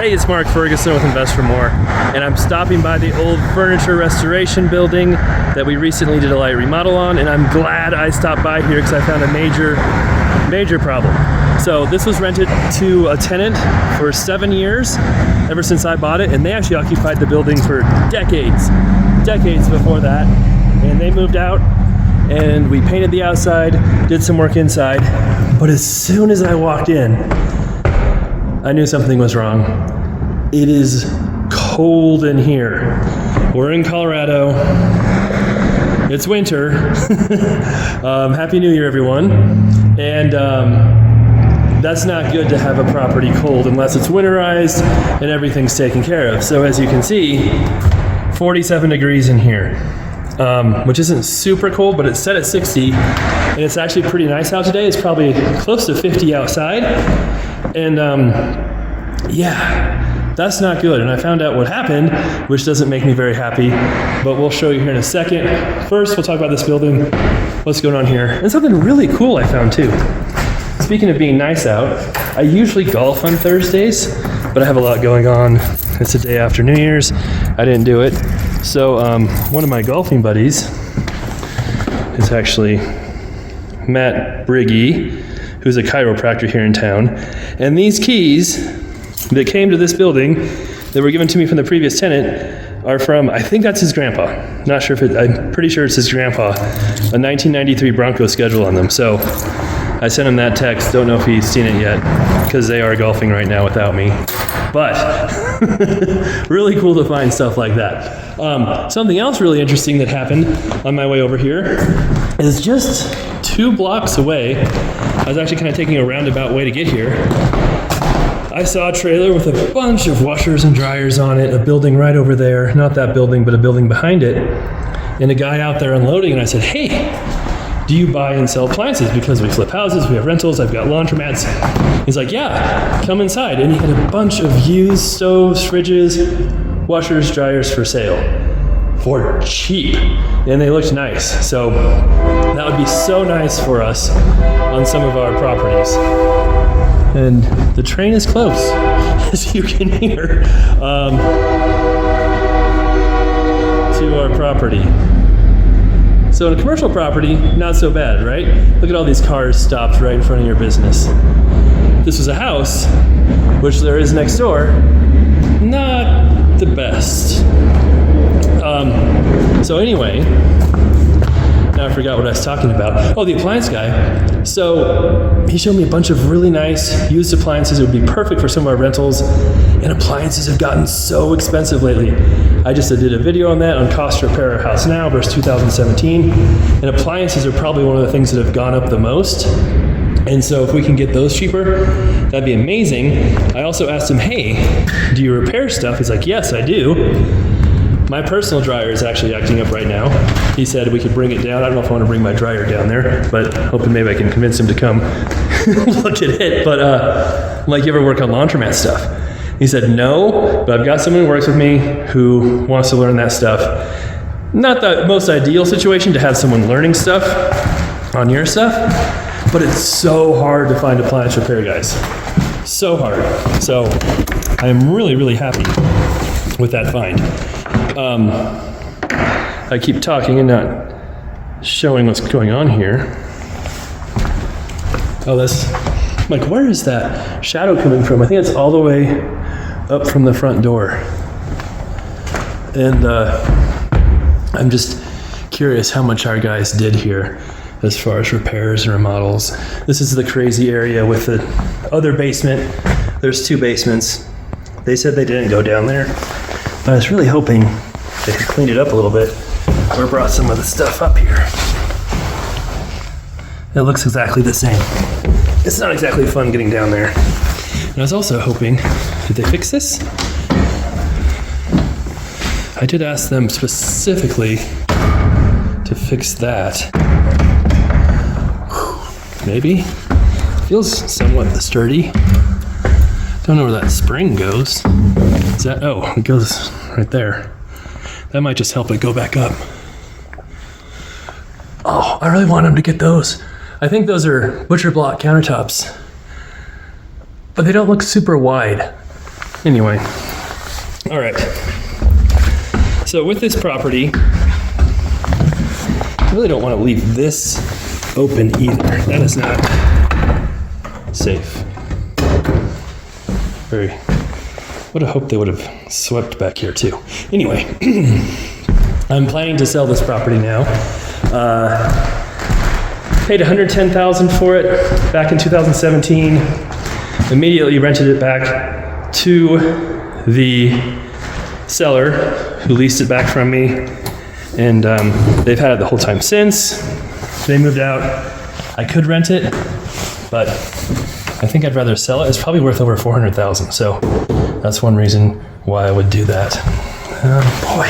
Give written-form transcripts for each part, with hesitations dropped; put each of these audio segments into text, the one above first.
Hey, it's Mark Ferguson with Invest for More, and I'm stopping by the old furniture restoration building that we recently did a light remodel on, and I'm glad I stopped by here because I found a major problem. So this was rented to a tenant for 7 years, ever since I bought it, and they actually occupied the building for decades before that, and they moved out, and we painted the outside, did some work inside, but as soon as I walked in, I knew something was wrong. It is cold in here. We're in Colorado. It's winter. Happy New Year, everyone. And that's not good to have a property cold unless it's winterized and everything's taken care of. So as you can see, 47 degrees in here, which isn't super cold, but it's set at 60. And it's actually pretty nice out today. It's probably close to 50 outside. And yeah, that's not good. And I found out what happened, which doesn't make me very happy, but we'll show you here in a second. First, we'll talk about this building, what's going on here, and something really cool I found too. Speaking of being nice out, I usually golf on Thursdays, but I have a lot going on. It's the day after New Year's. I didn't do it. So one of my golfing buddies is actually Matt Briggy, who's a chiropractor here in town. And these keys that came to this building that were given to me from the previous tenant are from, I think that's his grandpa. Not sure if I'm pretty sure it's his grandpa. A 1993 Bronco schedule on them. So I sent him that text. Don't know if he's seen it yet because they are golfing right now without me. But really cool to find stuff like that. Something else really interesting that happened on my way over here is just 2 blocks away. I was actually kind of taking a roundabout way to get here. I saw a trailer with a bunch of washers and dryers on it, a building right over there, not that building, but a building behind it, and a guy out there unloading, and I said, hey, do you buy and sell appliances? Because we flip houses, we have rentals, I've got laundromats. He's like, yeah, come inside. And he had a bunch of used stoves, fridges, washers, dryers for sale for cheap, and they looked nice. So that would be so nice for us on some of our properties. And the train is close, as you can hear, to our property. So in a commercial property, not so bad, right? Look at all these cars stopped right in front of your business. This was a house, which there is next door, not the best. So anyway, now I forgot what I was talking about. Oh, the appliance guy. So he showed me a bunch of really nice used appliances. It would be perfect for some of our rentals. And appliances have gotten so expensive lately. I just did a video on that on cost to repair a house now versus 2017. And appliances are probably one of the things that have gone up the most. And so if we can get those cheaper, that'd be amazing. I also asked him, hey, do you repair stuff? He's like, yes, I do. My personal dryer is actually acting up right now. He said we could bring it down. I don't know if I want to bring my dryer down there, but hoping maybe I can convince him to come look at it. But like, you ever work on laundromat stuff? He said, no, but I've got someone who works with me who wants to learn that stuff. Not the most ideal situation to have someone learning stuff on your stuff, but it's so hard to find appliance repair guys. So hard. So I am really, really happy with that find. I keep talking and not showing what's going on here. Oh, that's, I'm like, where is that shadow coming from? I think it's all the way up from the front door. And I'm just curious how much our guys did here as far as repairs and remodels. This is the crazy area with the other basement. There's 2 basements. They said they didn't go down there. But I was really hoping they could clean it up a little bit or brought some of the stuff up here. It looks exactly the same. It's not exactly fun getting down there. And I was also hoping, did they fix this? I did ask them specifically to fix that. Whew, maybe? Feels somewhat sturdy. Don't know where that spring goes. Is that, oh, it goes right there. That might just help it go back up. Oh, I really want them to get those. I think those are butcher block countertops, but they don't look super wide. Anyway, all right. So with this property, I really don't want to leave this open either. That is not safe. Would have hoped they would have swept back here too. Anyway, I'm planning to sell this property now. Paid $110,000 for it back in 2017. Immediately rented it back to the seller who leased it back from me. And they've had it the whole time since. They moved out. I could rent it, but I think I'd rather sell it. It's probably worth over $400,000. So that's one reason why I would do that. Boy,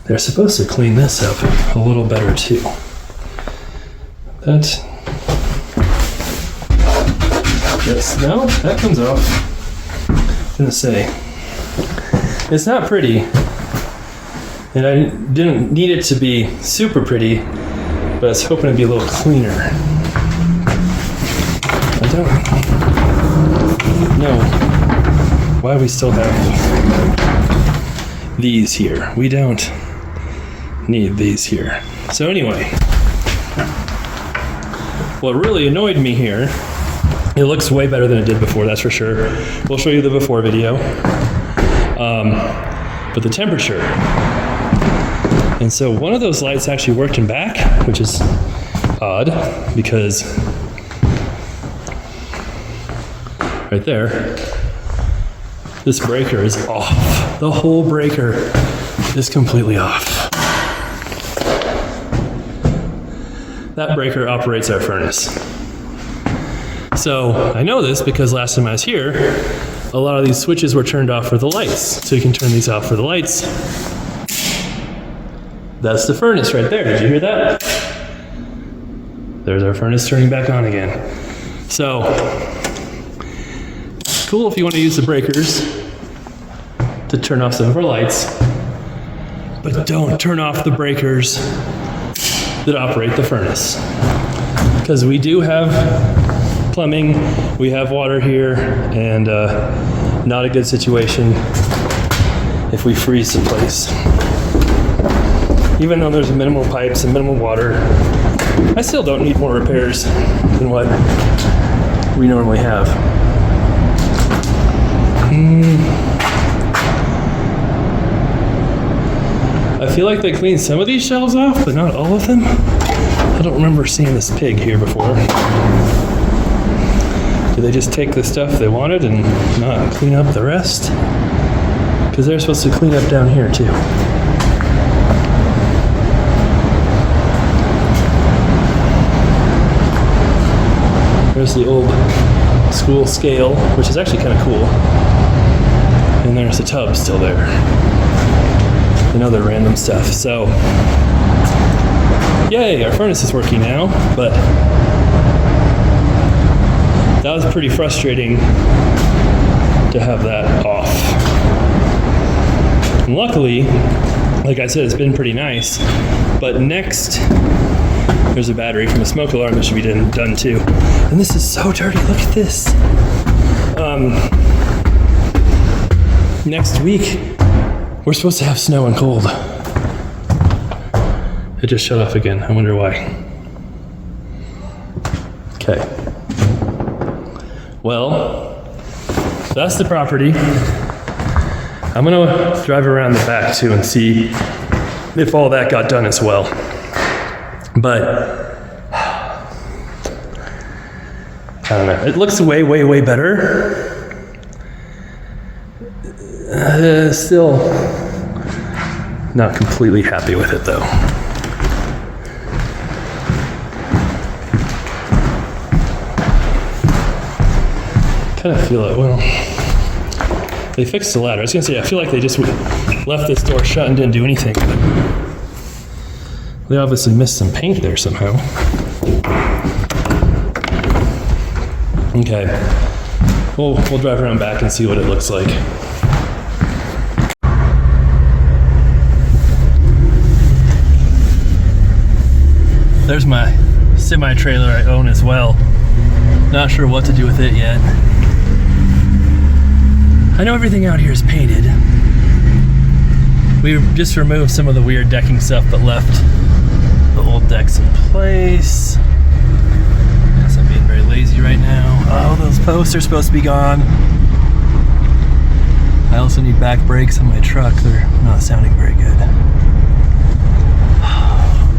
they're supposed to clean this up a little better too. Yes, no, that comes off. I was gonna say, it's not pretty, and I didn't need it to be super pretty, but I was hoping it'd be a little cleaner. I don't know why we still have these here. We don't need these here. So anyway, what really annoyed me here, it looks way better than it did before, that's for sure. We'll show you the before video. But the temperature. And so one of those lights actually worked in back, which is odd because right there, this breaker is off. The whole breaker is completely off. That breaker operates our furnace. So I know this because last time I was here, a lot of these switches were turned off for the lights. So you can turn these off for the lights. That's the furnace right there. Did you hear that? There's our furnace turning back on again. So, cool if you want to use the breakers to turn off some of our lights, but don't turn off the breakers that operate the furnace. Because we do have plumbing, we have water here, and not a good situation if we freeze the place. Even though there's minimal pipes and minimal water, I still don't need more repairs than what we normally have. I feel like they cleaned some of these shelves off, but not all of them. I don't remember seeing this pig here before. Did they just take the stuff they wanted and not clean up the rest? Because they're supposed to clean up down here too. There's the old school scale, which is actually kind of cool. And there's the tub still there. And other random stuff. So, yay, our furnace is working now, but that was pretty frustrating to have that off. And luckily, like I said, it's been pretty nice, but next, there's a battery from a smoke alarm that should be done too. And this is so dirty, look at this. Next week, we're supposed to have snow and cold. It just shut off again, I wonder why. Okay. Well, that's the property. I'm gonna drive around the back too and see if all that got done as well. But, I don't know, it looks way, way, way better. Still not completely happy with it though. Kind of feel like, well, they fixed the ladder. I was gonna say, I feel like they just left this door shut and didn't do anything. But they obviously missed some paint there somehow. Okay, we'll drive around back and see what it looks like. There's my semi-trailer I own as well. Not sure what to do with it yet. I know everything out here is painted. We just removed some of the weird decking stuff, but left the old decks in place. Guess I'm being very lazy right now. Oh, those posts are supposed to be gone. I also need back brakes on my truck. They're not sounding very good.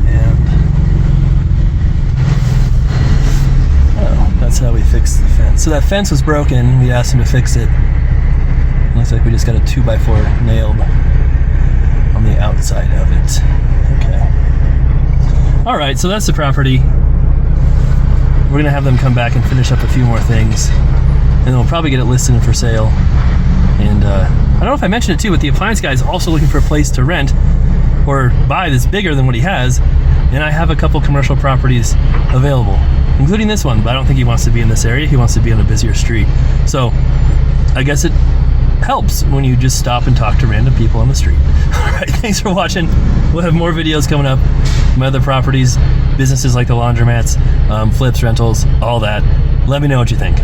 And oh, that's how we fixed the fence. So that fence was broken. We asked him to fix it. Looks like we just got a 2x4 nailed on the outside of it. Okay. All right, so that's the property. We're gonna have them come back and finish up a few more things, and then we'll probably get it listed for sale. And I don't know if I mentioned it too, but the appliance guy is also looking for a place to rent or buy that's bigger than what he has. And I have a couple commercial properties available, including this one, but I don't think he wants to be in this area. He wants to be on a busier street. So I guess it helps when you just stop and talk to random people on the street. All right, thanks for watching. We'll have more videos coming up. My other properties, businesses like the laundromats, flips, rentals, all that. Let me know what you think.